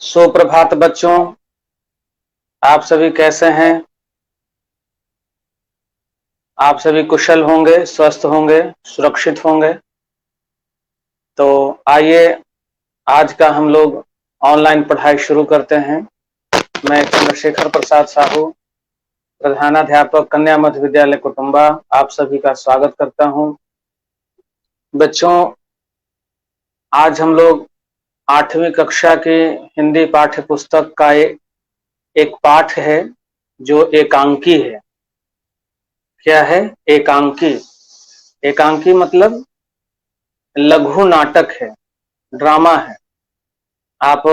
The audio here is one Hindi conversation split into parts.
सुप्रभात बच्चों, आप सभी कैसे हैं? आप सभी कुशल होंगे, स्वस्थ होंगे, सुरक्षित होंगे। तो आइए आज का हम लोग ऑनलाइन पढ़ाई शुरू करते हैं। मैं चंद्रशेखर प्रसाद साहू, प्रधानाध्यापक कन्या मध्य विद्यालय कुटुंबा, आप सभी का स्वागत करता हूं। बच्चों, आज हम लोग 8वीं कक्षा की हिंदी पाठ्य पुस्तक का एक पाठ है जो एकांकी है। क्या है? एकांकी। एकांकी मतलब लघु नाटक है, ड्रामा है। आप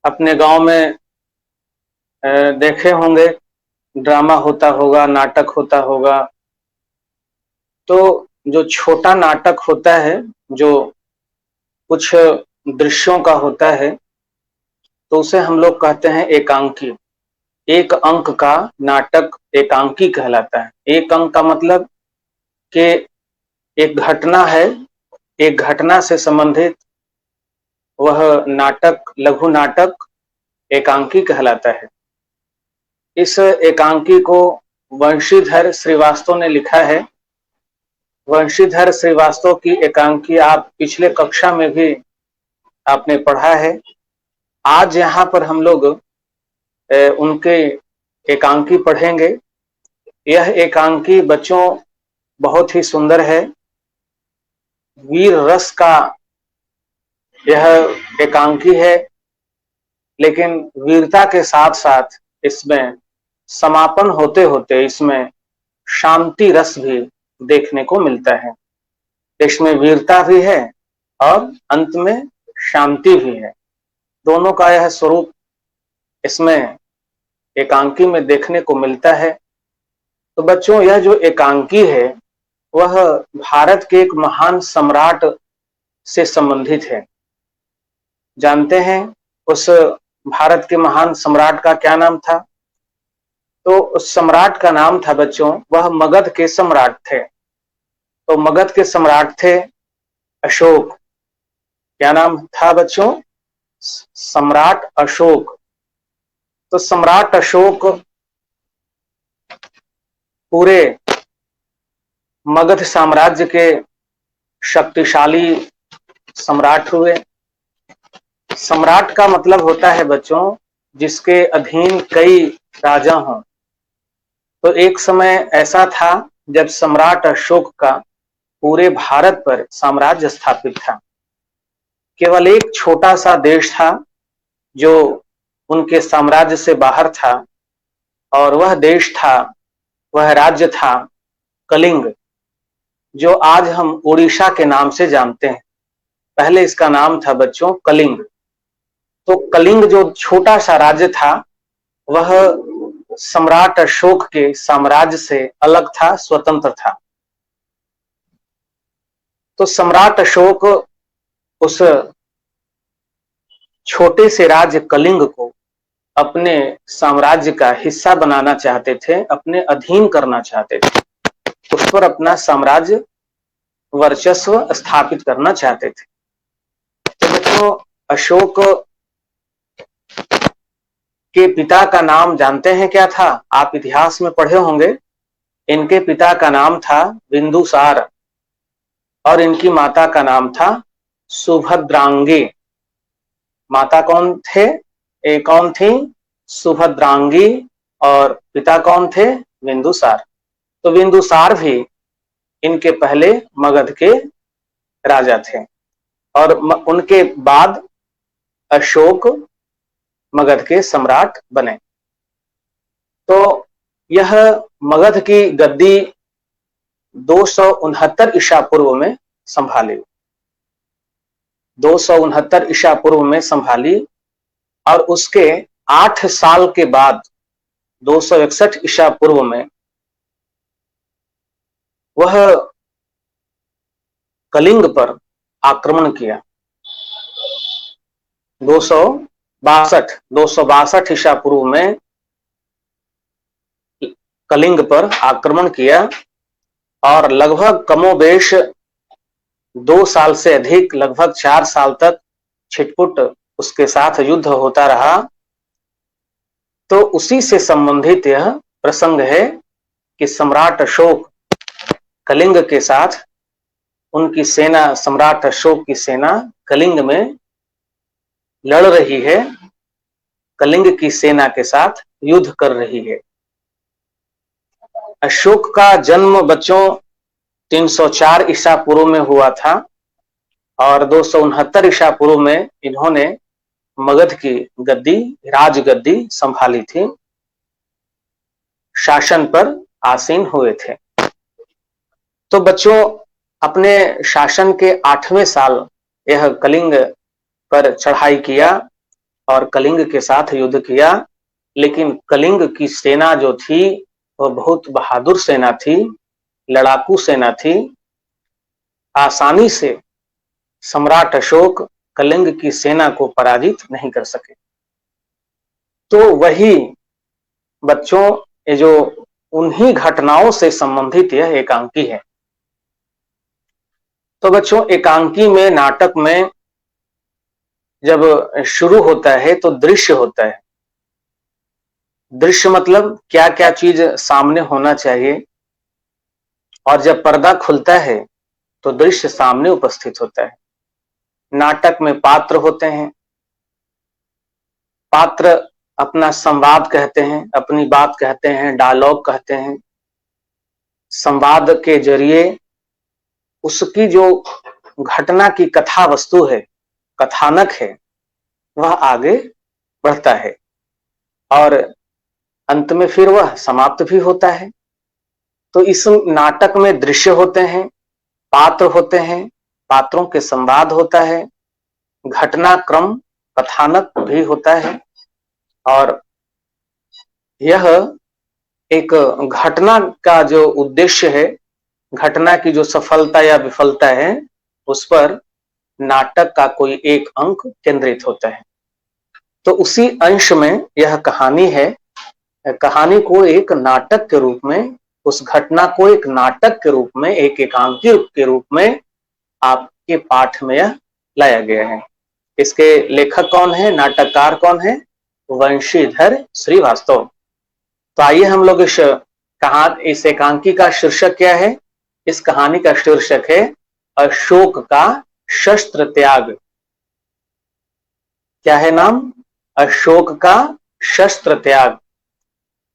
अपने गांव में देखे होंगे, ड्रामा होता होगा, नाटक होता होगा। तो जो छोटा नाटक होता है, जो कुछ दृश्यों का होता है, तो उसे हम लोग कहते हैं एकांकी। एक अंक का नाटक एकांकी कहलाता है। एक अंक का मतलब कि एक घटना है, एक घटना से संबंधित वह नाटक, लघु नाटक एकांकी कहलाता है। इस एकांकी को वंशीधर श्रीवास्तव ने लिखा है। वंशीधर श्रीवास्तव की एकांकी आप पिछले कक्षा में भी आपने पढ़ा है। आज यहाँ पर हम लोग उनके एकांकी पढ़ेंगे। यह एकांकी बच्चों बहुत ही सुंदर है। वीर रस का यह एकांकी है, लेकिन वीरता के साथ साथ इसमें समापन होते होते इसमें शांति रस भी देखने को मिलता है। इसमें वीरता भी है और अंत में शांति भी है। दोनों का यह स्वरूप इसमें एकांकी में देखने को मिलता है। तो बच्चों, यह जो एकांकी है वह भारत के एक महान सम्राट से संबंधित है। जानते हैं उस भारत के महान सम्राट का क्या नाम था? तो उस सम्राट का नाम था बच्चों, वह मगध के सम्राट थे। तो मगध के सम्राट थे अशोक। क्या नाम था बच्चों? सम्राट अशोक। तो सम्राट अशोक पूरे मगध साम्राज्य के शक्तिशाली सम्राट हुए। सम्राट का मतलब होता है बच्चों जिसके अधीन कई राजा हों। तो एक समय ऐसा था जब सम्राट अशोक का पूरे भारत पर साम्राज्य स्थापित था। केवल एक छोटा सा देश था जो उनके साम्राज्य से बाहर था, और वह देश था, वह राज्य था कलिंग, जो आज हम उड़ीसा के नाम से जानते हैं। पहले इसका नाम था बच्चों कलिंग। तो कलिंग जो छोटा सा राज्य था वह सम्राट अशोक के साम्राज्य से अलग था, स्वतंत्र था। तो सम्राट अशोक उस छोटे से राज्य कलिंग को अपने साम्राज्य का हिस्सा बनाना चाहते थे, अपने अधीन करना चाहते थे, उस पर अपना साम्राज्य वर्चस्व स्थापित करना चाहते थे। तो बच्चों, अशोक के पिता का नाम जानते हैं क्या था? आप इतिहास में पढ़े होंगे। इनके पिता का नाम था बिंदुसार और इनकी माता का नाम था सुभद्रांगी। माता कौन थे? कौन थी? सुभद्रांगी। और पिता कौन थे? बिंदुसार। तो बिंदुसार भी इनके पहले मगध के राजा थे और उनके बाद अशोक मगध के सम्राट बने। तो यह मगध की गद्दी 269 ईसा पूर्व में संभाली। 269 ईसा पूर्व में संभाली और उसके 8 साल के बाद 261 ईसा पूर्व में वह कलिंग पर आक्रमण किया। 262 ईसा पूर्व में कलिंग पर आक्रमण किया और लगभग कमोबेश 2 साल से अधिक, लगभग 4 साल तक छिटपुट उसके साथ युद्ध होता रहा। तो उसी से संबंधित यह प्रसंग है कि सम्राट अशोक कलिंग के साथ, उनकी सेना, सम्राट अशोक की सेना कलिंग में लड़ रही है, कलिंग की सेना के साथ युद्ध कर रही है। अशोक का जन्म बच्चों 304 ईसा पूर्व में हुआ था और 269 ईसा पूर्व में इन्होंने मगध की गद्दी, राजगद्दी संभाली थी, शासन पर आसीन हुए थे। तो बच्चों, अपने शासन के 8वें साल यह कलिंग पर चढ़ाई किया और कलिंग के साथ युद्ध किया। लेकिन कलिंग की सेना जो थी वह बहुत बहादुर सेना थी, लड़ाकू सेना थी। आसानी से सम्राट अशोक कलिंग की सेना को पराजित नहीं कर सके। तो वही बच्चों, ये जो उन्हीं घटनाओं से संबंधित यह एकांकी है। तो बच्चों, एकांकी में, नाटक में जब शुरू होता है तो दृश्य होता है। दृश्य मतलब क्या क्या चीज सामने होना चाहिए, और जब पर्दा खुलता है तो दृश्य सामने उपस्थित होता है। नाटक में पात्र होते हैं, पात्र अपना संवाद कहते हैं, अपनी बात कहते हैं, डायलॉग कहते हैं। संवाद के जरिए उसकी जो घटना की कथा वस्तु है, कथानक है, वह आगे बढ़ता है और अंत में फिर वह समाप्त भी होता है। तो इस नाटक में दृश्य होते हैं, पात्र होते हैं, पात्रों के संवाद होता है, घटनाक्रम, कथानक भी होता है। और यह एक घटना का जो उद्देश्य है, घटना की जो सफलता या विफलता है, उस पर नाटक का कोई एक अंक केंद्रित होता है। तो उसी अंश में यह कहानी है। कहानी को एक नाटक के रूप में, उस घटना को एक नाटक के रूप में, एक एकांकी के रूप में आपके पाठ में यह लाया गया है। इसके लेखक कौन है, नाटककार कौन है? वंशीधर श्रीवास्तव। तो आइए हम लोग इस एकांकी का शीर्षक क्या है? इस कहानी का शीर्षक है अशोक का शस्त्र त्याग। क्या है नाम? अशोक का शस्त्र त्याग।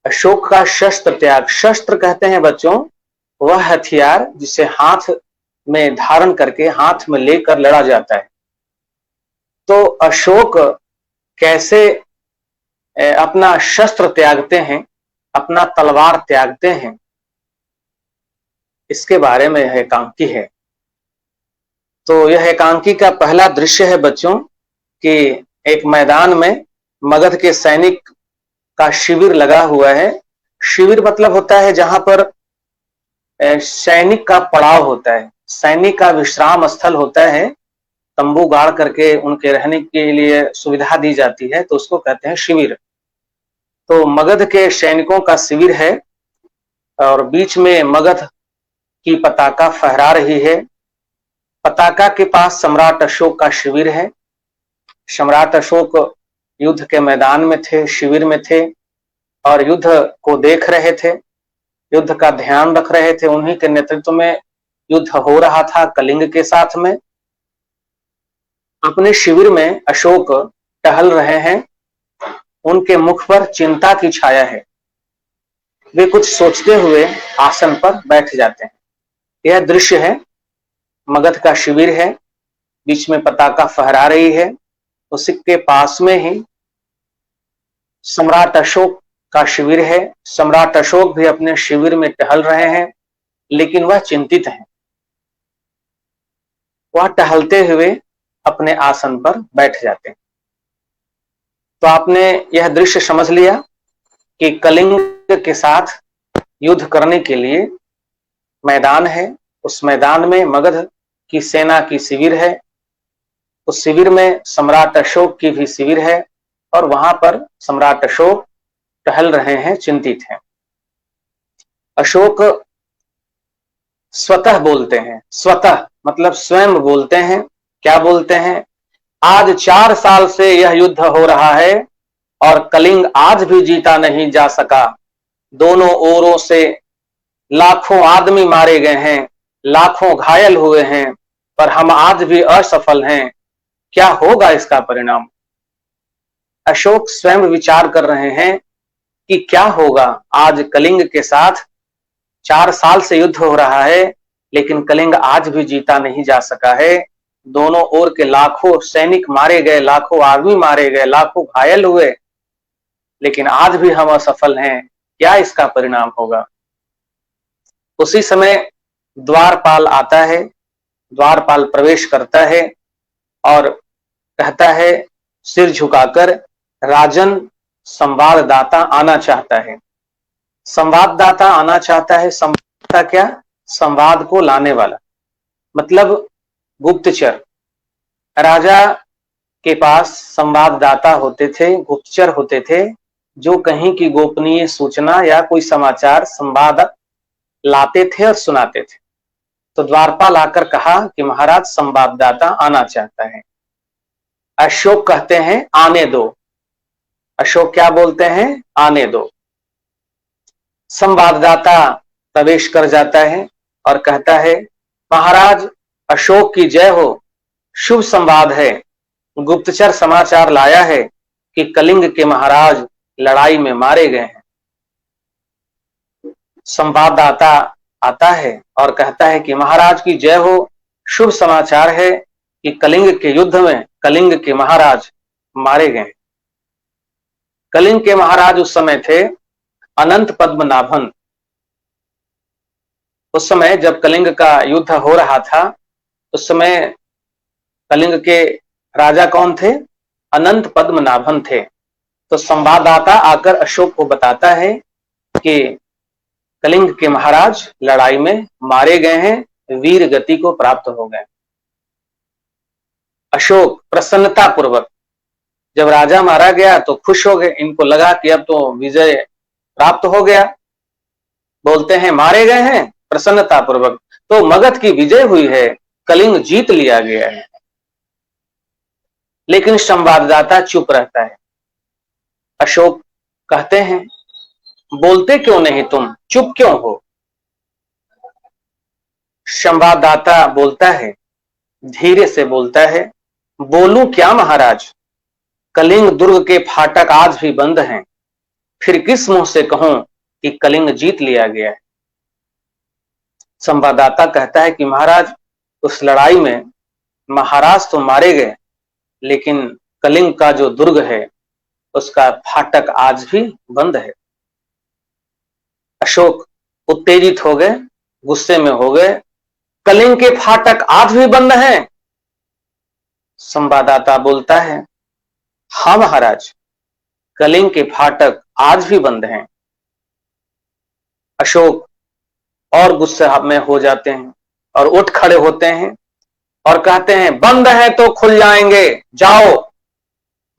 अशोक का शस्त्र त्याग। शस्त्र कहते हैं बच्चों वह हथियार जिसे हाथ में धारण करके, हाथ में लेकर लड़ा जाता है। तो अशोक कैसे अपना शस्त्र त्यागते हैं, अपना तलवार त्यागते हैं, इसके बारे में यह एकांकी है। तो यह एकांकी का पहला दृश्य है बच्चों कि एक मैदान में मगध के सैनिक का शिविर लगा हुआ है। शिविर मतलब होता है जहां पर सैनिक का पड़ाव होता है, सैनिक का विश्राम स्थल होता है, तंबू गाड़ करके उनके रहने के लिए सुविधा दी जाती है, तो उसको कहते हैं शिविर। तो मगध के सैनिकों का शिविर है और बीच में मगध की पताका फहरा रही है। पताका के पास सम्राट अशोक का शिविर है। सम्राट अशोक युद्ध के मैदान में थे, शिविर में थे और युद्ध को देख रहे थे, युद्ध का ध्यान रख रहे थे। उन्हीं के नेतृत्व में युद्ध हो रहा था कलिंग के साथ में। अपने शिविर में अशोक टहल रहे हैं, उनके मुख पर चिंता की छाया है। वे कुछ सोचते हुए आसन पर बैठ जाते हैं। यह दृश्य है, मगध का शिविर है, बीच में पताका फहरा रही है, उसी के पास में ही सम्राट अशोक का शिविर है। सम्राट अशोक भी अपने शिविर में टहल रहे हैं, लेकिन वह चिंतित हैं। वह टहलते हुए अपने आसन पर बैठ जाते हैं। तो आपने यह दृश्य समझ लिया कि कलिंग के साथ युद्ध करने के लिए मैदान है। उस मैदान में मगध की सेना की शिविर है, उस शिविर में सम्राट अशोक की भी शिविर है और वहां पर सम्राट अशोक टहल रहे हैं, चिंतित हैं। अशोक स्वतः बोलते हैं, स्वतः मतलब स्वयं बोलते हैं। क्या बोलते हैं? आज 4 साल से यह युद्ध हो रहा है और कलिंग आज भी जीता नहीं जा सका। दोनों ओरों से लाखों आदमी मारे गए हैं, लाखों घायल हुए हैं, पर हम आज भी असफल हैं। क्या होगा इसका परिणाम? अशोक स्वयं विचार कर रहे हैं कि क्या होगा। आज कलिंग के साथ 4 साल से युद्ध हो रहा है, लेकिन कलिंग आज भी जीता नहीं जा सका है। दोनों ओर के लाखों सैनिक मारे गए, लाखों आदमी मारे गए, लाखों घायल हुए, लेकिन आज भी हम असफल हैं। क्या इसका परिणाम होगा? उसी समय द्वारपाल आता है। द्वारपाल प्रवेश करता है और कहता है सिर झुकाकर, राजन, संवाददाता आना चाहता है। संवाददाता आना चाहता है। संवाददाता क्या? संवाद को लाने वाला, मतलब गुप्तचर। राजा के पास संवाददाता होते थे, गुप्तचर होते थे, जो कहीं की गोपनीय सूचना या कोई समाचार संवाद लाते थे और सुनाते थे। तो द्वारपाल आकर कहा कि महाराज, संवाददाता आना चाहता है। अशोक कहते हैं आने दो। अशोक क्या बोलते हैं? आने दो। संवाददाता प्रवेश कर जाता है और कहता है, महाराज, अशोक की जय हो। शुभ संवाद है। गुप्तचर समाचार लाया है कि कलिंग के महाराज लड़ाई में मारे गए हैं। संवाददाता आता है और कहता है कि महाराज की जय हो। शुभ समाचार है कि कलिंग के युद्ध में कलिंग के महाराज मारे गए। कलिंग के महाराज उस समय थे अनंत पद्मनाभन। उस समय जब कलिंग का युद्ध हो रहा था, उस समय कलिंग के राजा कौन थे? अनंत पद्मनाभन थे। तो संवाददाता आकर अशोक को बताता है कि कलिंग के महाराज लड़ाई में मारे गए हैं, वीर गति को प्राप्त हो गए। अशोक प्रसन्नता पूर्वक, जब राजा मारा गया तो खुश हो गए। इनको लगा कि अब तो विजय प्राप्त हो गया। बोलते हैं मारे गए हैं, प्रसन्नता पूर्वक, तो मगध की विजय हुई है, कलिंग जीत लिया गया है। लेकिन संवाददाता चुप रहता है। अशोक कहते हैं, बोलते क्यों नहीं तुम, चुप क्यों हो? संवाददाता बोलता है, धीरे से बोलता है, बोलूं क्या महाराज, कलिंग दुर्ग के फाटक आज भी बंद हैं। फिर किस मुंह से कहूं कि कलिंग जीत लिया गया है? संवाददाता कहता है कि महाराज, उस लड़ाई में महाराज तो मारे गए, लेकिन कलिंग का जो दुर्ग है उसका फाटक आज भी बंद है। अशोक उत्तेजित हो गए, गुस्से में हो गए। कलिंग के फाटक आज भी बंद हैं? संवाददाता बोलता है, हाँ महाराज, कलिंग के फाटक आज भी बंद हैं। अशोक और गुस्से में हो जाते हैं और उठ खड़े होते हैं और कहते हैं, बंद है तो खुल जाएंगे। जाओ,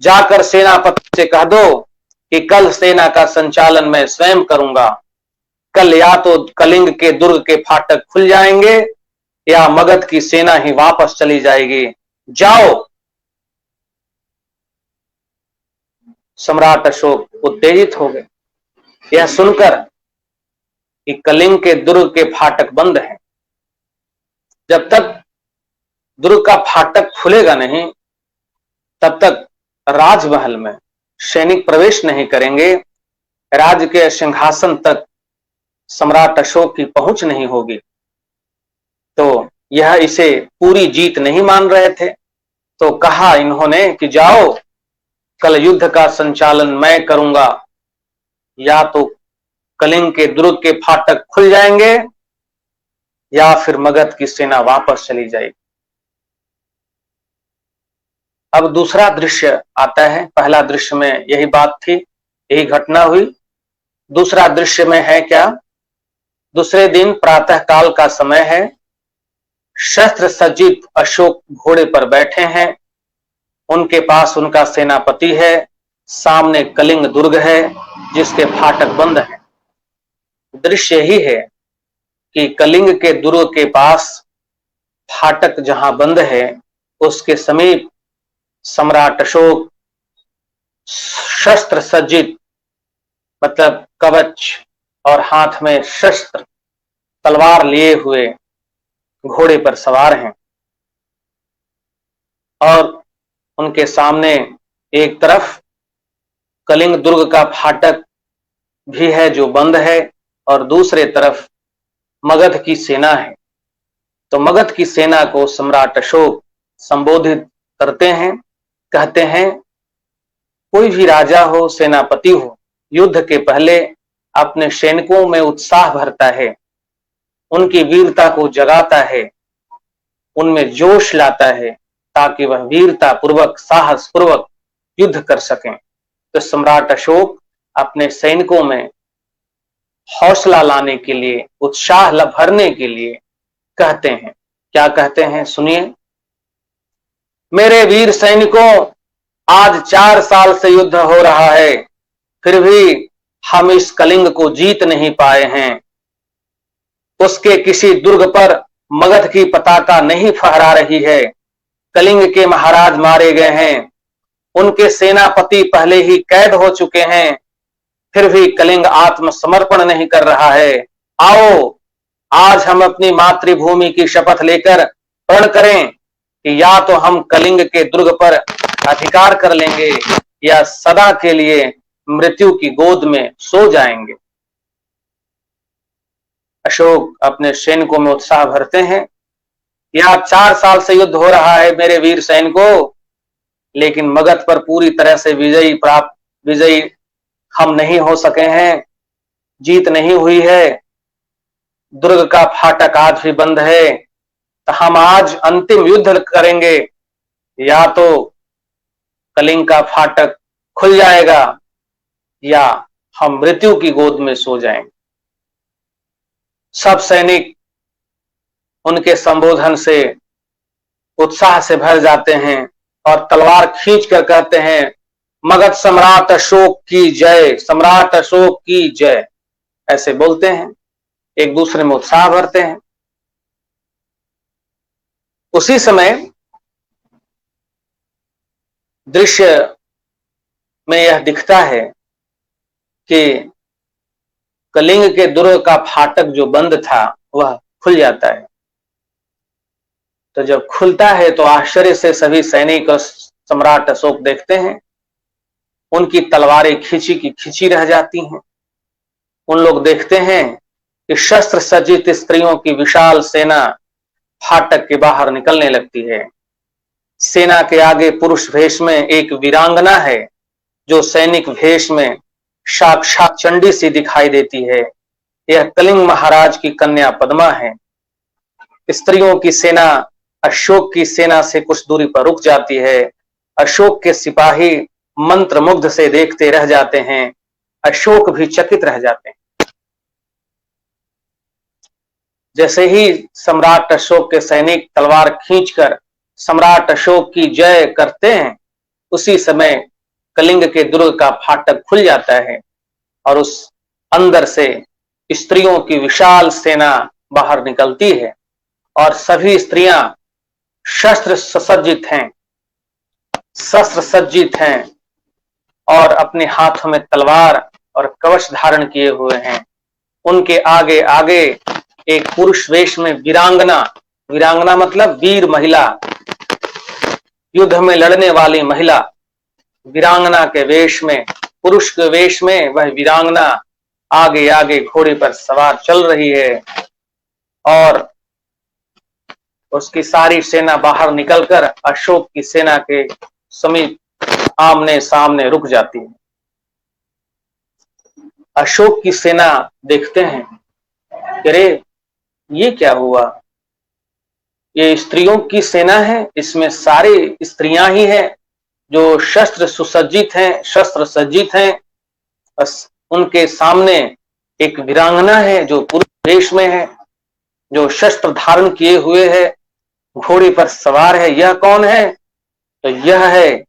जाकर सेनापति से कह दो कि कल सेना का संचालन मैं स्वयं करूंगा। कल या तो कलिंग के दुर्ग के फाटक खुल जाएंगे या मगध की सेना ही वापस चली जाएगी। जाओ। सम्राट अशोक उत्तेजित हो गए यह सुनकर कि कलिंग के दुर्ग के फाटक बंद हैं। जब तक दुर्ग का फाटक खुलेगा नहीं, तब तक राजमहल में सैनिक प्रवेश नहीं करेंगे। राज्य के सिंहासन तक सम्राट अशोक की पहुंच नहीं होगी। तो यह इसे पूरी जीत नहीं मान रहे थे। तो कहा इन्होंने कि जाओ, कल युद्ध का संचालन मैं करूंगा। या तो कलिंग के दुर्ग के फाटक खुल जाएंगे या फिर मगध की सेना वापस चली जाएगी। अब दूसरा दृश्य आता है। पहला दृश्य में यही बात थी, यही घटना हुई। दूसरा दृश्य में है क्या? दूसरे दिन प्रातः काल का समय है। शस्त्र सज्जित अशोक घोड़े पर बैठे हैं। उनके पास उनका सेनापति है। सामने कलिंग दुर्ग है जिसके फाटक बंद हैं। दृश्य यही है कि कलिंग के दुर्ग के पास फाटक जहां बंद है, उसके समीप सम्राट अशोक शस्त्र सज्जित, मतलब कवच और हाथ में शस्त्र तलवार लिए हुए घोड़े पर सवार हैं और उनके सामने एक तरफ कलिंग दुर्ग का फाटक भी है जो बंद है और दूसरे तरफ मगध की सेना है। तो मगध की सेना को सम्राट अशोक संबोधित करते हैं, कहते हैं, कोई भी राजा हो, सेनापति हो, युद्ध के पहले अपने सैनिकों में उत्साह भरता है, उनकी वीरता को जगाता है, उनमें जोश लाता है ताकि वह वीरता पूर्वक, साहस पूर्वक युद्ध कर सकें। तो सम्राट अशोक अपने सैनिकों में हौसला लाने के लिए, उत्साह भरने के लिए कहते हैं। क्या कहते हैं, सुनिए। मेरे वीर सैनिकों, आज 4 साल से युद्ध हो रहा है, फिर भी हम इस कलिंग को जीत नहीं पाए हैं। उसके किसी दुर्ग पर मगध की पताका नहीं फहरा रही है। कलिंग के महाराज मारे गए हैं, उनके सेनापति पहले ही कैद हो चुके हैं, फिर भी कलिंग आत्मसमर्पण नहीं कर रहा है। आओ, आज हम अपनी मातृभूमि की शपथ लेकर प्रण करें कि या तो हम कलिंग के दुर्ग पर अधिकार कर लेंगे या सदा के लिए मृत्यु की गोद में सो जाएंगे। अशोक अपने सैनिकों में उत्साह भरते हैं। यह 4 साल से युद्ध हो रहा है मेरे वीर सैनिकों, लेकिन मगध पर पूरी तरह से विजयी हम नहीं हो सके हैं, जीत नहीं हुई है, दुर्ग का फाटक आज भी बंद है। तो हम आज अंतिम युद्ध करेंगे, या तो कलिंग का फाटक खुल जाएगा या हम मृत्यु की गोद में सो जाएंगे। सब सैनिक उनके संबोधन से उत्साह से भर जाते हैं और तलवार खींचकर कहते हैं, मगध सम्राट अशोक की जय, सम्राट अशोक की जय, ऐसे बोलते हैं, एक दूसरे में उत्साह भरते हैं। उसी समय दृश्य में यह दिखता है कि कलिंग के दुर्ग का फाटक जो बंद था वह खुल जाता है। तो जब खुलता है तो आश्चर्य से सभी सैनिक और सम्राट अशोक देखते हैं, उनकी तलवारें खींची की खींची रह जाती हैं। उन लोग देखते हैं कि शस्त्र सज्जित स्त्रियों की विशाल सेना फाटक के बाहर निकलने लगती है। सेना के आगे पुरुष वेश में एक वीरांगना है जो सैनिक वेश में साक्षात चंडी सी दिखाई देती है। यह कलिंग महाराज की कन्या पद्मा है। स्त्रियों की सेना अशोक की सेना से कुछ दूरी पर रुक जाती है। अशोक के सिपाही मंत्रमुग्ध से देखते रह जाते हैं। अशोक भी चकित रह जाते हैं। जैसे ही सम्राट अशोक के सैनिक तलवार खींचकर सम्राट अशोक की जय करते हैं, उसी समय कलिंग के दुर्ग का फाटक खुल जाता है और उस अंदर से स्त्रियों की विशाल सेना बाहर निकलती है और सभी स्त्रियां शस्त्र सज्जित हैं और अपने हाथों में तलवार और कवच धारण किए हुए हैं। उनके आगे आगे एक पुरुष वेश में वीरांगना मतलब वीर महिला, युद्ध में लड़ने वाली महिला, वीरांगना के वेश में, पुरुष के वेश में वह वीरांगना आगे आगे घोड़े पर सवार चल रही है और उसकी सारी सेना बाहर निकलकर अशोक की सेना के समीप आमने सामने रुक जाती है। अशोक की सेना देखते हैं, अरे ये क्या हुआ, ये स्त्रियों की सेना है, इसमें सारी स्त्रियां ही हैं जो शस्त्र सज्जित हैं। बस उनके सामने एक वीरांगना है जो पुरुष वेश में है, जो शस्त्र धारण किए हुए है, घोड़े पर सवार है। यह कौन है? तो यह है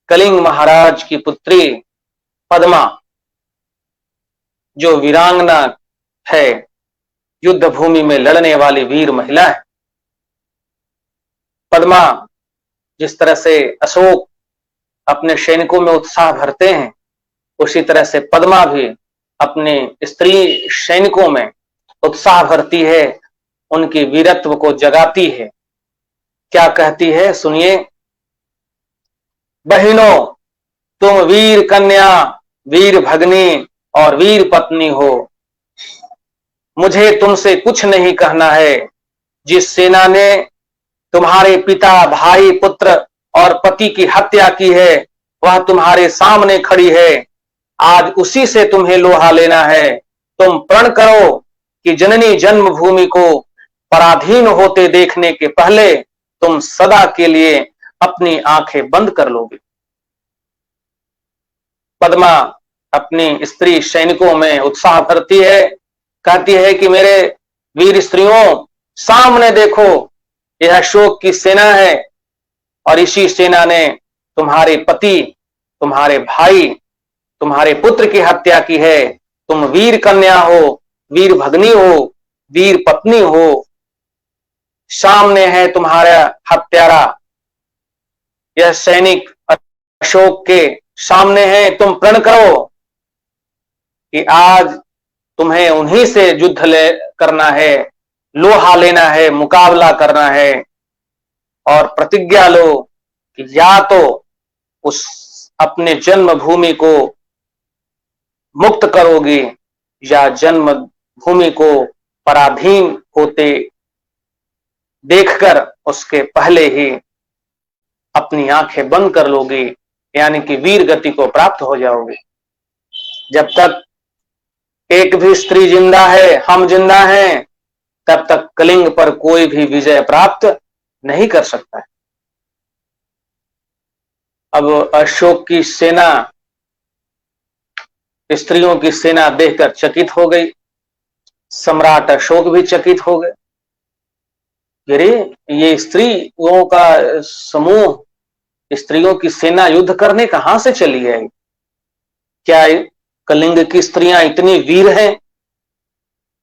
कलिंग महाराज की पुत्री पद्मा, जो वीरांगना है, युद्ध भूमि में लड़ने वाली वीर महिला है। पद्मा जिस तरह से अशोक अपने सैनिकों में उत्साह भरते हैं, उसी तरह से पद्मा भी अपने स्त्री सैनिकों में उत्साह भरती है, उनकी वीरत्व को जगाती है। क्या कहती है सुनिए। बहनों, तुम वीर कन्या, वीर भगनी और वीर पत्नी हो। मुझे तुमसे कुछ नहीं कहना है। जिस सेना ने तुम्हारे पिता, भाई, पुत्र और पति की हत्या की है, वह तुम्हारे सामने खड़ी है। आज उसी से तुम्हें लोहा लेना है। तुम प्रण करो कि जननी जन्मभूमि को पराधीन होते देखने के पहले तुम सदा के लिए अपनी आंखें बंद कर लोगे। पद्मा अपनी स्त्री सैनिकों में उत्साह भरती है, कहती है कि मेरे वीर स्त्रियों, सामने देखो, यह अशोक की सेना है और इसी सेना ने तुम्हारे पति, तुम्हारे भाई, तुम्हारे पुत्र की हत्या की है। तुम वीर कन्या हो, वीर भगनी हो, वीर पत्नी हो। सामने है तुम्हारा हत्यारा, यह सैनिक अशोक के सामने है। तुम प्रण करो कि आज तुम्हें उन्हीं से युद्ध करना है, लोहा लेना है, मुकाबला करना है, और प्रतिज्ञा लो कि या तो उस अपने जन्मभूमि को मुक्त करोगे या जन्मभूमि को पराधीन होते देखकर उसके पहले ही अपनी आंखें बंद कर लोगे, यानी कि वीर गति को प्राप्त हो जाओगे। जब तक एक भी स्त्री जिंदा है, हम जिंदा हैं, तब तक कलिंग पर कोई भी विजय प्राप्त नहीं कर सकता है। अब अशोक की सेना, स्त्रियों की सेना देखकर चकित हो गई। सम्राट अशोक भी चकित हो गए। अरे, ये स्त्रियों का समूह, स्त्रियों की सेना युद्ध करने कहां से चली आई? क्या कलिंग की स्त्रियां इतनी वीर हैं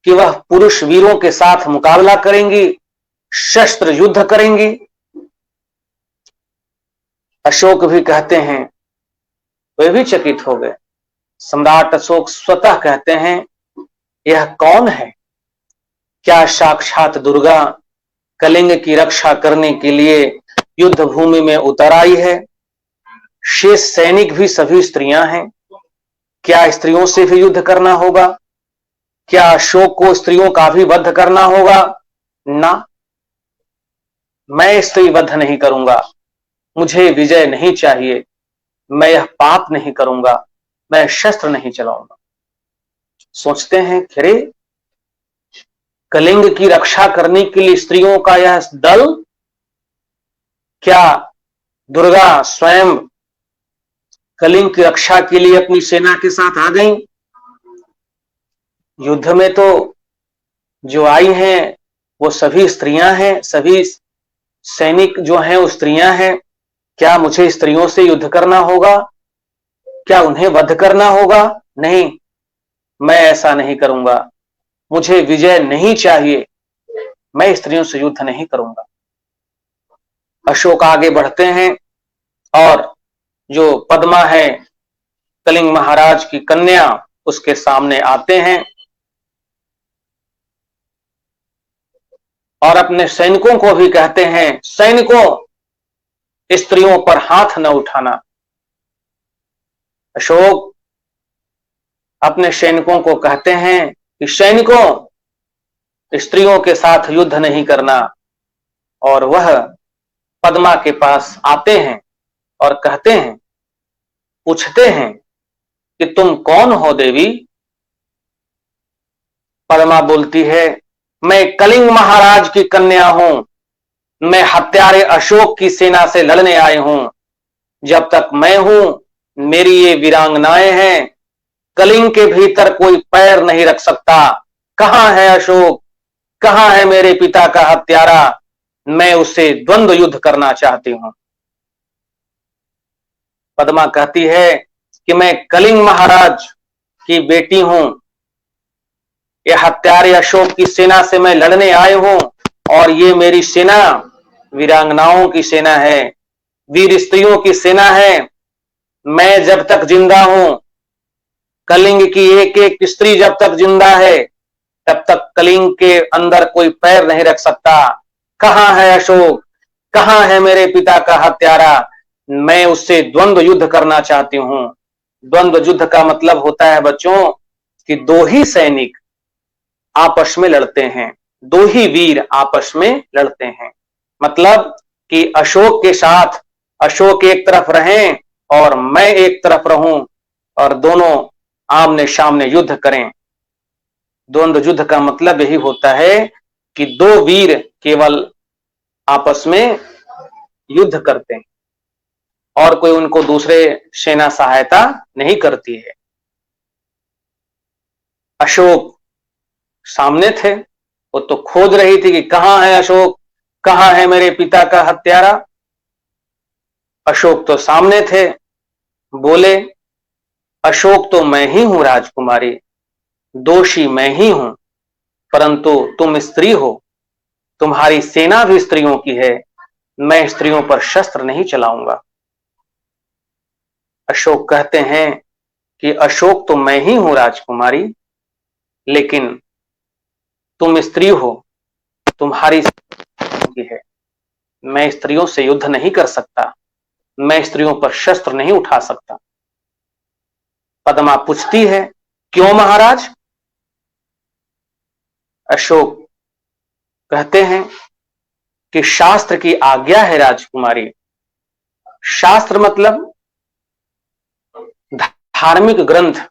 कि वह पुरुष वीरों के साथ मुकाबला करेंगी, शस्त्र युद्ध करेंगी? अशोक भी कहते हैं, वे भी चकित हो गए। सम्राट अशोक स्वतः कहते हैं, यह कौन है? क्या साक्षात दुर्गा कलिंग की रक्षा करने के लिए युद्ध भूमि में उतर आई है? शेष सैनिक भी सभी स्त्रियां हैं। क्या स्त्रियों से भी युद्ध करना होगा? क्या अशोक को स्त्रियों का भी वध करना होगा? ना, मैं स्त्री वध नहीं करूंगा। मुझे विजय नहीं चाहिए। मैं यह पाप नहीं करूंगा। मैं शस्त्र नहीं चलाऊंगा। सोचते हैं, अरे, कलिंग की रक्षा करने के लिए स्त्रियों का यह दल, क्या दुर्गा स्वयं कलिंग की रक्षा के लिए अपनी सेना के साथ आ गई? युद्ध में तो जो आई हैं वो सभी स्त्रियां हैं, सभी सैनिक जो हैं वो स्त्रियां हैं। क्या मुझे स्त्रियों से युद्ध करना होगा? क्या उन्हें वध करना होगा? नहीं, मैं ऐसा नहीं करूंगा। मुझे विजय नहीं चाहिए। मैं स्त्रियों से युद्ध नहीं करूंगा। अशोक आगे बढ़ते हैं और जो पद्मा है, कलिंग महाराज की कन्या, उसके सामने आते हैं और अपने सैनिकों को भी कहते हैं, सैनिकों, स्त्रियों पर हाथ न उठाना। अशोक अपने सैनिकों को कहते हैं कि सैनिकों, स्त्रियों के साथ युद्ध नहीं करना। और वह पद्मा के पास आते हैं और कहते हैं, पूछते हैं कि तुम कौन हो देवी? पद्मा बोलती है, मैं कलिंग महाराज की कन्या हूं। मैं हत्यारे अशोक की सेना से लड़ने आई हूं। जब तक मैं हूं, मेरी ये वीरांगनाएं हैं। कलिंग के भीतर कोई पैर नहीं रख सकता। कहां है अशोक? कहां है मेरे पिता का हत्यारा? मैं उससे द्वंद्व युद्ध करना चाहती हूं। पद्मा कहती है कि मैं कलिंग महाराज की बेटी हूं। यह हत्यारे अशोक की सेना से मैं लड़ने आई हूं और ये मेरी सेना वीरांगनाओं की सेना है। वीर स्त्रियों की सेना है। मैं जब तक जिंदा हूं, कलिंग की एक एक स्त्री जब तक जिंदा है, तब तक कलिंग के अंदर कोई पैर नहीं रख सकता। कहां है अशोक, कहां है मेरे पिता का हत्यारा? मैं उससे द्वंद्व युद्ध करना चाहती हूं। द्वंद्व युद्ध का मतलब होता है बच्चों कि दो ही सैनिक आपस में लड़ते हैं, दो ही वीर आपस में लड़ते हैं। मतलब कि अशोक के साथ अशोक एक तरफ रहें और मैं एक तरफ रहूं और दोनों आमने सामने युद्ध करें। द्वंद्व युद्ध का मतलब यही होता है कि दो वीर केवल आपस में युद्ध करते हैं और कोई उनको दूसरे सेना सहायता नहीं करती है। अशोक सामने थे, वो तो खोज रही थी कि कहां है अशोक, कहां है मेरे पिता का हत्यारा। अशोक तो सामने थे, बोले अशोक तो मैं ही हूं राजकुमारी, दोषी मैं ही हूं, परंतु तुम स्त्री हो, तुम्हारी सेना भी स्त्रियों की है, मैं स्त्रियों पर शस्त्र नहीं चलाऊंगा। अशोक कहते हैं कि अशोक तो मैं ही हूं राजकुमारी, लेकिन तुम स्त्री हो, तुम्हारी की है, मैं स्त्रियों से युद्ध नहीं कर सकता, मैं स्त्रियों पर शस्त्र नहीं उठा सकता। पद्मा पूछती है क्यों महाराज? अशोक कहते हैं कि शास्त्र की आज्ञा है राजकुमारी। शास्त्र मतलब धार्मिक ग्रंथ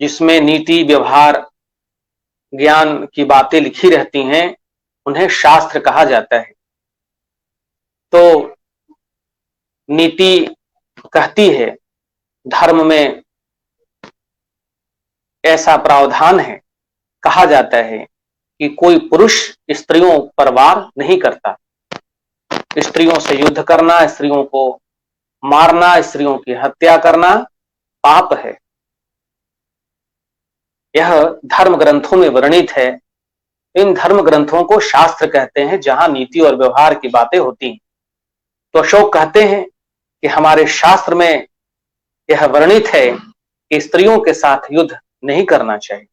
जिसमें नीति व्यवहार ज्ञान की बातें लिखी रहती हैं, उन्हें शास्त्र कहा जाता है। तो नीति कहती है, धर्म में ऐसा प्रावधान है, कहा जाता है कि कोई पुरुष स्त्रियों पर वार नहीं करता। स्त्रियों से युद्ध करना, स्त्रियों को मारना, स्त्रियों की हत्या करना पाप है। यह धर्म ग्रंथों में वर्णित है। इन धर्म ग्रंथों को शास्त्र कहते हैं, जहां नीति और व्यवहार की बातें होती हैं। तो अशोक कहते हैं कि हमारे शास्त्र में यह वर्णित है कि स्त्रियों के साथ युद्ध नहीं करना चाहिए,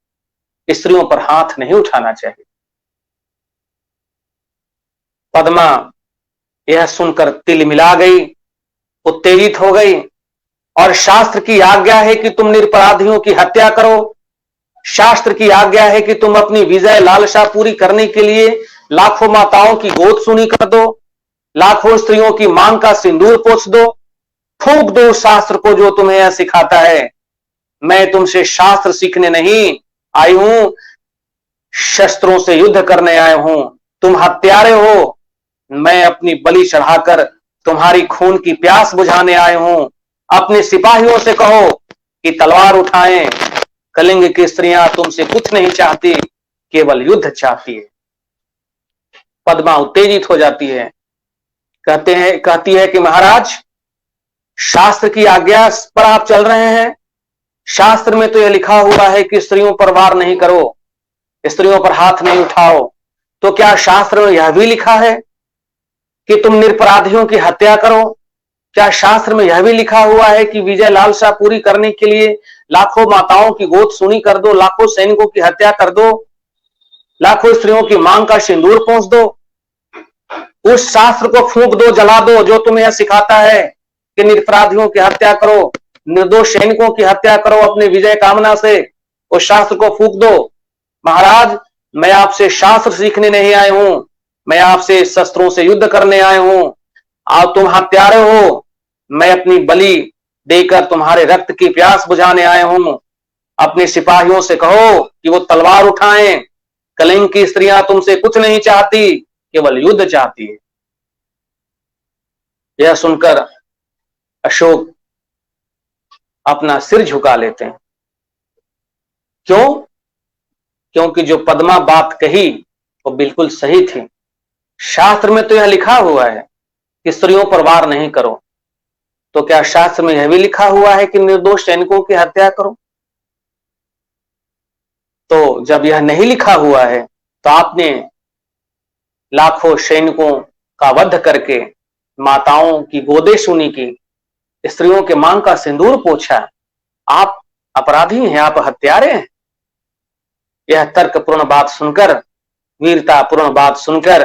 स्त्रियों पर हाथ नहीं उठाना चाहिए। पद्मा यह सुनकर तिलमिला गई, उत्तेजित हो गई, और शास्त्र की आज्ञा है कि तुम निरपराधियों की हत्या करो, शास्त्र की आज्ञा है कि तुम अपनी विजय लालसा पूरी करने के लिए लाखों माताओं की गोद सुनी कर दो, लाखों स्त्रियों की मांग का सिंदूर पोंछ दो, फूंक दो उस शास्त्र को जो तुम्हें यह सिखाता है। मैं तुमसे शास्त्र सीखने नहीं आई हूं, शस्त्रों से युद्ध करने आए हूं। तुम हत्यारे हो, मैं अपनी बलि चढ़ाकर तुम्हारी खून की प्यास बुझाने आए हूं। अपने सिपाहियों से कहो कि तलवार उठाएं, कलिंग की स्त्रियां तुमसे कुछ नहीं चाहती, केवल युद्ध चाहती है। पद्मा उत्तेजित हो जाती है, कहती है कि महाराज, शास्त्र की आज्ञा पर आप चल रहे हैं। शास्त्र में तो यह लिखा हुआ है कि स्त्रियों पर वार नहीं करो, स्त्रियों पर हाथ नहीं उठाओ। तो क्या शास्त्र में यह भी लिखा है कि तुम निरपराधियों की हत्या करो? क्या शास्त्र में यह भी लिखा हुआ है कि विजय लालसा पूरी करने के लिए लाखों माताओं की गोद सुनी कर दो, लाखों सैनिकों की हत्या कर दो, लाखों स्त्रियों की मांग का सिंदूर पोंछ दो? उस शास्त्र को फूंक दो, जला दो, जो तुम्हें सिखाता है कि निरपराधियों की हत्या करो, निर्दोष सैनिकों की हत्या करो अपने विजय कामना से। उस शास्त्र को फूंक दो। महाराज, मैं आपसे शास्त्र सीखने नहीं आए हूं, मैं आपसे शस्त्रों से युद्ध करने आए हूं। आप तुम हत्यारे हो, मैं अपनी बलि देकर तुम्हारे रक्त की प्यास बुझाने आए हूं। अपने सिपाहियों से कहो कि वो तलवार उठाएं, कलिंग की स्त्रियां तुमसे कुछ नहीं चाहती, केवल युद्ध चाहती है। यह सुनकर अशोक अपना सिर झुका लेते हैं। क्यों? क्योंकि जो पद्मा बात कही वो बिल्कुल सही थी। शास्त्र में तो यह लिखा हुआ है कि स्त्रियों पर वार नहीं करो, तो क्या शास्त्र में यह भी लिखा हुआ है कि निर्दोष सैनिकों की हत्या करो? तो जब यह नहीं लिखा हुआ है, तो आपने लाखों सैनिकों का वध करके माताओं की गोदे सुनी की, स्त्रियों के मांग का सिंदूर पोछा, आप अपराधी हैं, आप हत्यारे हैं। यह तर्कपूर्ण बात सुनकर, वीरतापूर्ण बात सुनकर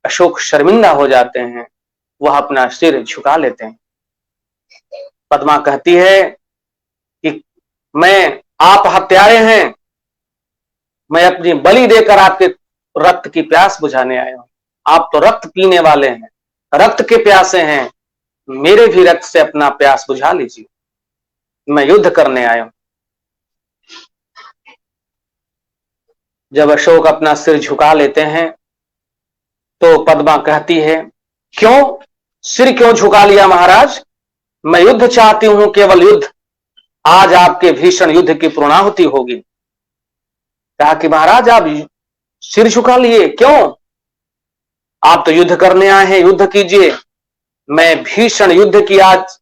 अशोक शर्मिंदा हो जाते हैं। वह अपना सिर झुका लेते हैं। पद्मा कहती है कि आप हत्यारे हैं, मैं अपनी बलि देकर आपके रक्त की प्यास बुझाने आया हूं। आप तो रक्त पीने वाले हैं, रक्त के प्यासे हैं, मेरे भी रक्त से अपना प्यास बुझा लीजिए, मैं युद्ध करने आया हूं। जब अशोक अपना सिर झुका लेते हैं तो पद्मा कहती है, क्यों सिर क्यों झुका लिया महाराज? मैं युद्ध चाहती हूं, केवल युद्ध। आज आपके भीषण युद्ध की पूर्णाहुति होगी। कहा कि महाराज आप सिर झुका लिए क्यों? आप तो युद्ध करने आए हैं, युद्ध कीजिए। मैं भीषण युद्ध की आज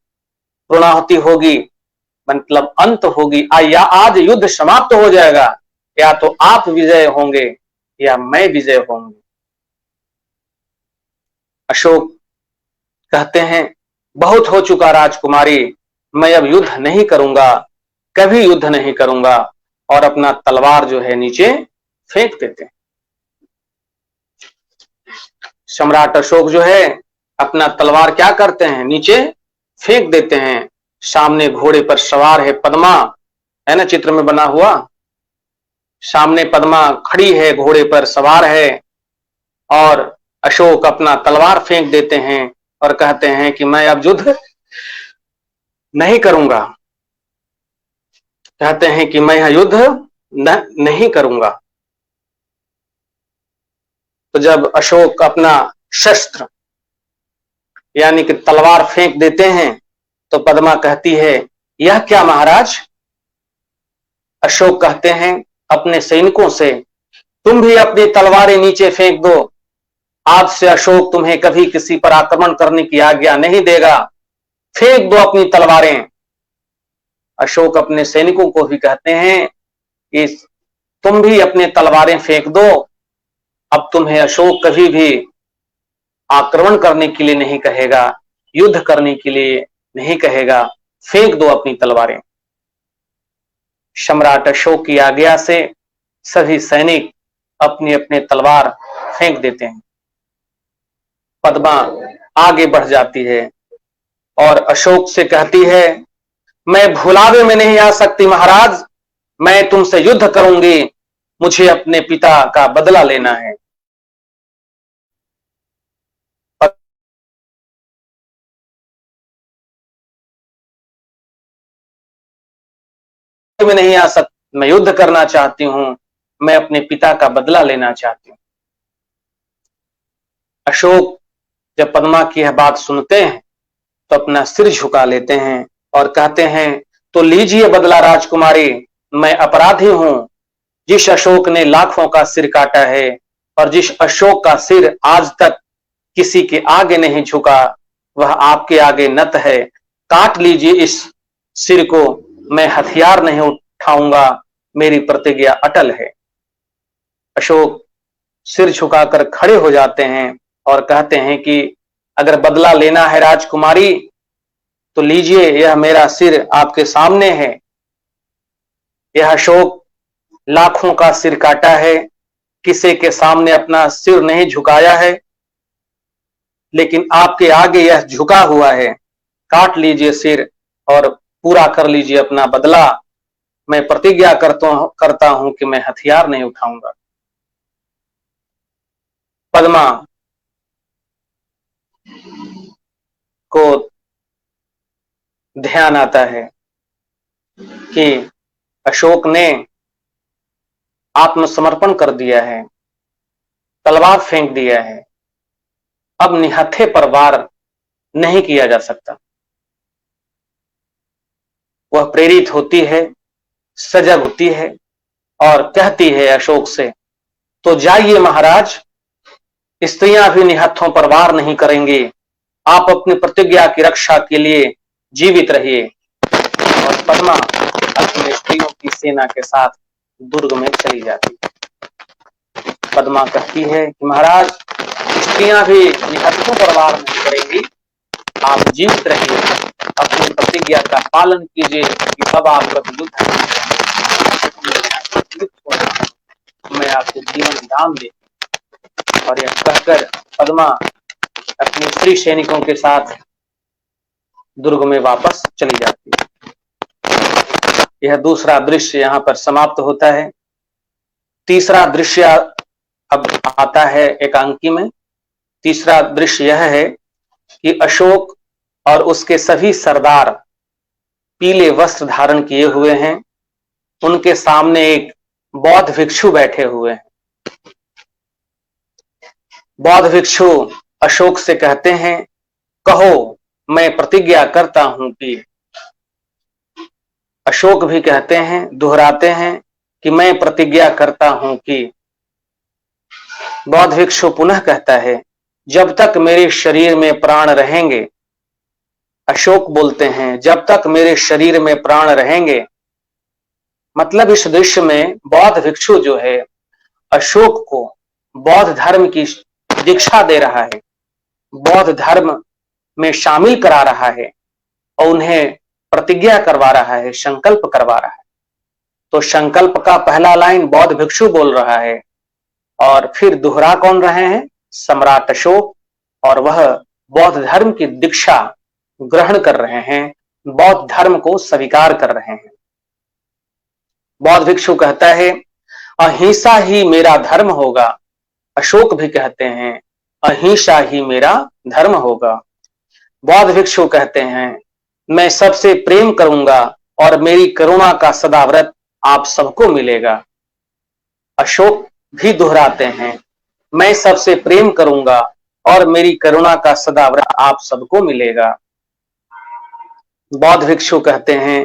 पूर्णाहुति होगी, मतलब अंत होगी, या आज युद्ध समाप्त हो जाएगा, या तो आप विजय होंगे या मैं विजय होंगे। अशोक कहते हैं, बहुत हो चुका राजकुमारी, मैं अब युद्ध नहीं करूंगा, कभी युद्ध नहीं करूंगा, और अपना तलवार जो है नीचे फेंक देते हैं। सम्राट अशोक जो है अपना तलवार क्या करते हैं, नीचे फेंक देते हैं। सामने घोड़े पर सवार है पद्मा, है ना, चित्र में बना हुआ। सामने पद्मा खड़ी है, घोड़े पर सवार है, और अशोक अपना तलवार फेंक देते हैं और कहते हैं कि मैं अब युद्ध नहीं करूंगा। कहते हैं कि मैं यह युद्ध नहीं करूंगा। तो जब अशोक अपना शस्त्र यानी कि तलवार फेंक देते हैं तो पद्मा कहती है, यह क्या महाराज? अशोक कहते हैं अपने सैनिकों से, तुम भी अपनी तलवारें नीचे फेंक दो। आज से अशोक तुम्हें कभी किसी पर आक्रमण करने की आज्ञा नहीं देगा, फेंक दो अपनी तलवारें। अशोक अपने सैनिकों को भी कहते हैं कि तुम भी अपनी तलवारें फेंक दो, अब तुम्हें अशोक कभी भी आक्रमण करने के लिए नहीं कहेगा, युद्ध करने के लिए नहीं कहेगा, फेंक दो अपनी तलवारें। सम्राट अशोक की आज्ञा से सभी सैनिक अपनी अपने तलवार फेंक देते हैं। पद्मा आगे बढ़ जाती है और अशोक से कहती है, मैं भुलावे में नहीं आ सकती महाराज, मैं तुमसे युद्ध करूंगी, मुझे अपने पिता का बदला लेना है। में नहीं आ सकती, मैं युद्ध करना चाहती हूं, मैं अपने पिता का बदला लेना चाहती हूं। अशोक जब पद्मा की यह बात सुनते हैं तो अपना सिर झुका लेते हैं और कहते हैं, तो लीजिए बदला राजकुमारी, मैं अपराधी हूं। जिस अशोक ने लाखों का सिर काटा है और जिस अशोक का सिर आज तक किसी के आगे नहीं झुका, वह आपके आगे नत है। काट लीजिए इस सिर को, मैं हथियार नहीं उठाऊंगा, मेरी प्रतिज्ञा अटल है। अशोक सिर झुकाकर खड़े हो जाते हैं और कहते हैं कि अगर बदला लेना है राजकुमारी तो लीजिए, यह मेरा सिर आपके सामने है। यह अशोक लाखों का सिर काटा है, किसी के सामने अपना सिर नहीं झुकाया है, लेकिन आपके आगे यह झुका हुआ है। काट लीजिए सिर और पूरा कर लीजिए अपना बदला। मैं प्रतिज्ञा करता हूं कि मैं हथियार नहीं उठाऊंगा। पद्मा को ध्यान आता है कि अशोक ने आत्मसमर्पण कर दिया है, तलवार फेंक दिया है, अब निहत्थे पर वार नहीं किया जा सकता। वह प्रेरित होती है, सजग होती है और कहती है अशोक से, तो जाइए महाराज, स्त्रियां भी निहत्थों पर वार नहीं करेंगी, आप अपनी प्रतिज्ञा की रक्षा के लिए जीवित रहिए। और पद्मा अपने स्त्रियों की सेना के साथ दुर्ग में चली जाती है। पद्मा कहती है कि महाराज, स्त्रियां भी निहत्थों पर वार नहीं करेंगी, आप जीवित रहिए, अपनी प्रतिज्ञा का पालन कीजिए कि कब आप कभी युद्ध मैं आपको जीवन दान दे। और यह कहकर पद्मा अपने स्त्री सैनिकों के साथ दुर्ग में वापस चली जाती है। यह दूसरा दृश्य यहाँ पर समाप्त होता है। तीसरा दृश्य अब आता है एकांकी में। तीसरा दृश्य यह है कि अशोक और उसके सभी सरदार पीले वस्त्र धारण किए हुए हैं। उनके सामने एक बौद्ध भिक्षु बैठे हुए हैं। बौद्ध भिक्षु अशोक से कहते हैं, कहो मैं प्रतिज्ञा करता हूं कि। अशोक भी कहते हैं, दोहराते हैं कि मैं प्रतिज्ञा करता हूं कि। बौद्ध भिक्षु पुनः कहता है, जब तक मेरे शरीर में प्राण रहेंगे। अशोक बोलते हैं, जब तक मेरे शरीर में प्राण रहेंगे। मतलब इस दृश्य में बौद्ध भिक्षु जो है अशोक को बौद्ध धर्म की दीक्षा दे रहा है, बौद्ध धर्म में शामिल करा रहा है और उन्हें प्रतिज्ञा करवा रहा है, संकल्प करवा रहा है। तो संकल्प का पहला लाइन बौद्ध भिक्षु बोल रहा है और फिर दोहरा कौन रहे हैं? सम्राट अशोक, और वह बौद्ध धर्म की दीक्षा ग्रहण कर रहे हैं, बौद्ध धर्म को स्वीकार कर रहे हैं। बौद्ध भिक्षु कहता है, अहिंसा ही मेरा धर्म होगा। अशोक भी कहते हैं, अहिंसा ही मेरा धर्म होगा। बौद्ध भिक्षु कहते हैं, मैं सबसे प्रेम करूंगा और मेरी करुणा का सदाव्रत आप सबको मिलेगा। अशोक भी दोहराते हैं, मैं सबसे प्रेम करूंगा और मेरी करुणा का सदाव्रत आप सबको मिलेगा। बौद्ध भिक्षु कहते हैं,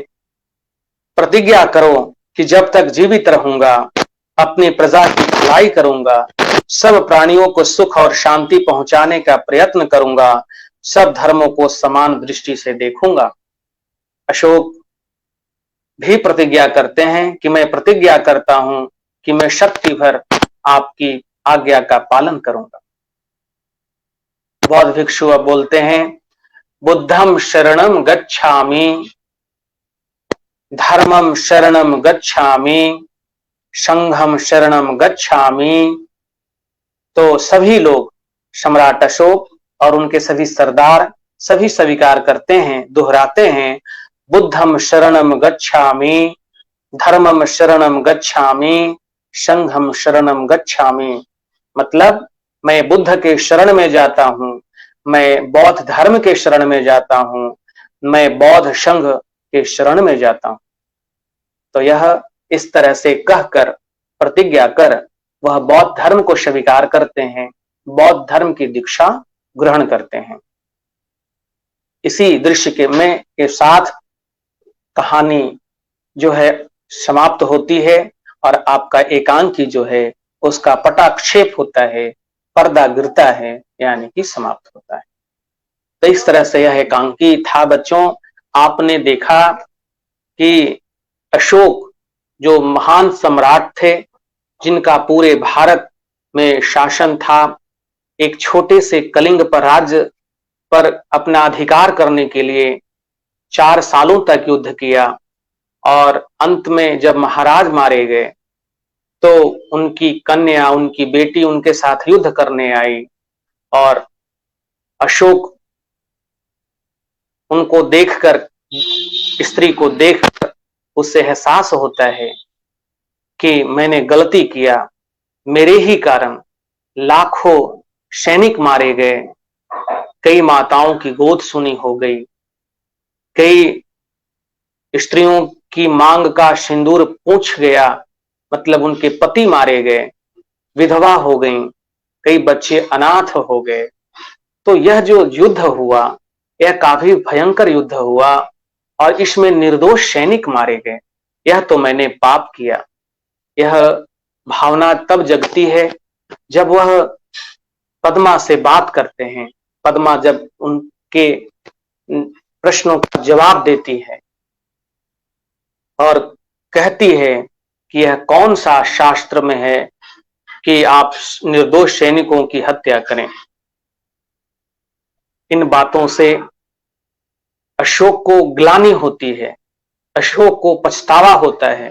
प्रतिज्ञा करो कि जब तक जीवित रहूंगा अपनी प्रजा की भलाई करूंगा, सब प्राणियों को सुख और शांति पहुंचाने का प्रयत्न करूंगा, सब धर्मों को समान दृष्टि से देखूंगा। अशोक भी प्रतिज्ञा करते हैं कि मैं प्रतिज्ञा करता हूं कि मैं शक्ति भर आपकी आज्ञा का पालन करूंगा। बौद्ध भिक्षु अब बोलते हैं, बुद्धम शरणम गच्छामि, धर्मम शरणम गच्छामि, संघम शरणम गच्छामि। तो सभी लोग, सम्राट अशोक और उनके सभी सरदार सभी स्वीकार करते हैं, दोहराते हैं, बुद्धम शरणम गच्छामि, धर्मम शरणम गच्छामि, संघम शरणम गच्छामि। मतलब मैं बुद्ध के शरण में जाता हूं, मैं बौद्ध धर्म के शरण में जाता हूं, मैं बौद्ध संघ के शरण में जाता हूं। तो यह इस तरह से कहकर प्रतिज्ञा कर वह बौद्ध धर्म को स्वीकार करते हैं, बौद्ध धर्म की दीक्षा ग्रहण करते हैं। इसी दृश्य के साथ कहानी जो है समाप्त होती है और आपका एकांकी जो है उसका पटाक्षेप होता है, पर्दा गिरता है, यानी कि समाप्त होता है। तो इस तरह से यह एकांकी था। बच्चों, आपने देखा कि अशोक जो महान सम्राट थे, जिनका पूरे भारत में शासन था, एक छोटे से कलिंग पर राज्य पर अपना अधिकार करने के लिए 4 सालों तक युद्ध किया और अंत में जब महाराज मारे गए तो उनकी कन्या, उनकी बेटी उनके साथ युद्ध करने आई और अशोक उनको देखकर, स्त्री को देखकर उससे एहसास होता है कि मैंने गलती किया, मेरे ही कारण लाखों सैनिक मारे गए, कई माताओं की गोद सुनी हो गई, कई स्त्रियों की मांग का सिंदूर पूछ गया, मतलब उनके पति मारे गए, विधवा हो गई, कई बच्चे अनाथ हो गए। तो यह जो युद्ध हुआ यह काफी भयंकर युद्ध हुआ और इसमें निर्दोष सैनिक मारे गए। यह तो मैंने पाप किया। यह भावना तब जगती है जब वह पद्मा से बात करते हैं। पद्मा जब उनके प्रश्नों का जवाब देती है और कहती है कि यह कौन सा शास्त्र में है कि आप निर्दोष सैनिकों की हत्या करें। इन बातों से अशोक को ग्लानि होती है, अशोक को पछतावा होता है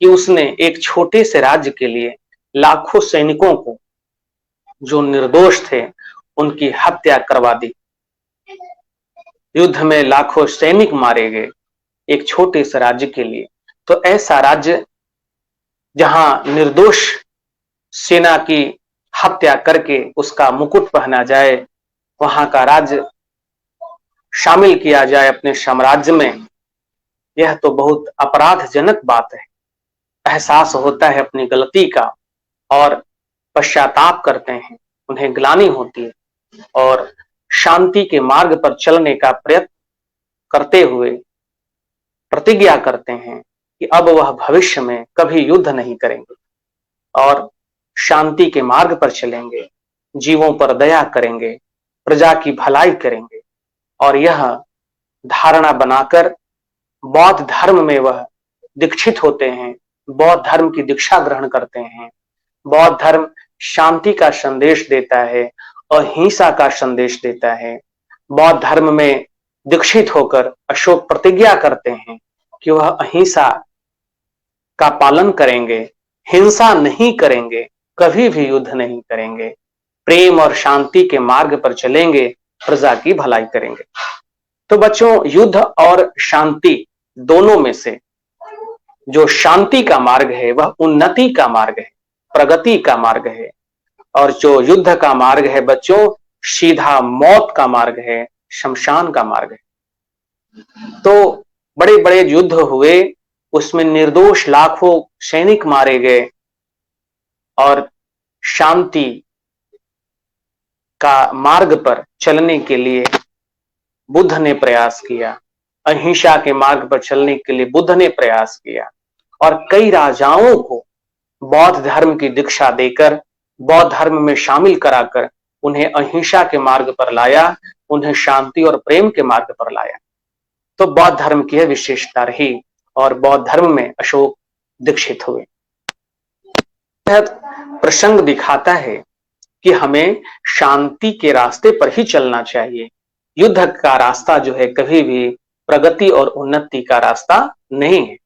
कि उसने एक छोटे से राज्य के लिए लाखों सैनिकों को, जो निर्दोष थे, उनकी हत्या करवा दी। युद्ध में लाखों सैनिक मारे गए एक छोटे से राज्य के लिए। तो ऐसा राज्य जहां निर्दोष सेना की हत्या करके उसका मुकुट पहना जाए, वहां का राज्य शामिल किया जाए अपने साम्राज्य में, यह तो बहुत अपराधजनक बात है। एहसास होता है अपनी गलती का और पश्चाताप करते हैं, उन्हें ग्लानि होती है और शांति के मार्ग पर चलने का प्रयत्न करते हुए प्रतिज्ञा करते हैं कि अब वह भविष्य में कभी युद्ध नहीं करेंगे और शांति के मार्ग पर चलेंगे, जीवों पर दया करेंगे, प्रजा की भलाई करेंगे। और यह धारणा बनाकर बौद्ध धर्म में वह दीक्षित होते हैं, बौद्ध धर्म की दीक्षा ग्रहण करते हैं। बौद्ध धर्म शांति का संदेश देता है, अहिंसा का संदेश देता है। बौद्ध धर्म में दीक्षित होकर अशोक प्रतिज्ञा करते हैं कि वह अहिंसा का पालन करेंगे, हिंसा नहीं करेंगे, कभी भी युद्ध नहीं करेंगे, प्रेम और शांति के मार्ग पर चलेंगे, प्रजा की भलाई करेंगे। तो बच्चों, युद्ध और शांति दोनों में से जो शांति का मार्ग है वह उन्नति का मार्ग है, प्रगति का मार्ग है, और जो युद्ध का मार्ग है बच्चों, सीधा मौत का मार्ग है, शमशान का मार्ग है। तो बड़े बड़े युद्ध हुए, उसमें निर्दोष लाखों सैनिक मारे गए और शांति का मार्ग पर चलने के लिए बुद्ध ने प्रयास किया, अहिंसा के मार्ग पर चलने के लिए बुद्ध ने प्रयास किया और कई राजाओं को बौद्ध धर्म की दीक्षा देकर, बौद्ध धर्म में शामिल कराकर उन्हें अहिंसा के मार्ग पर लाया, उन्हें शांति और प्रेम के मार्ग पर लाया। तो बौद्ध धर्म की यह विशेषता रही और बौद्ध धर्म में अशोक दीक्षित हुए। यह प्रसंग दिखाता है कि हमें शांति के रास्ते पर ही चलना चाहिए। युद्ध का रास्ता जो है कभी भी प्रगति और उन्नति का रास्ता नहीं है।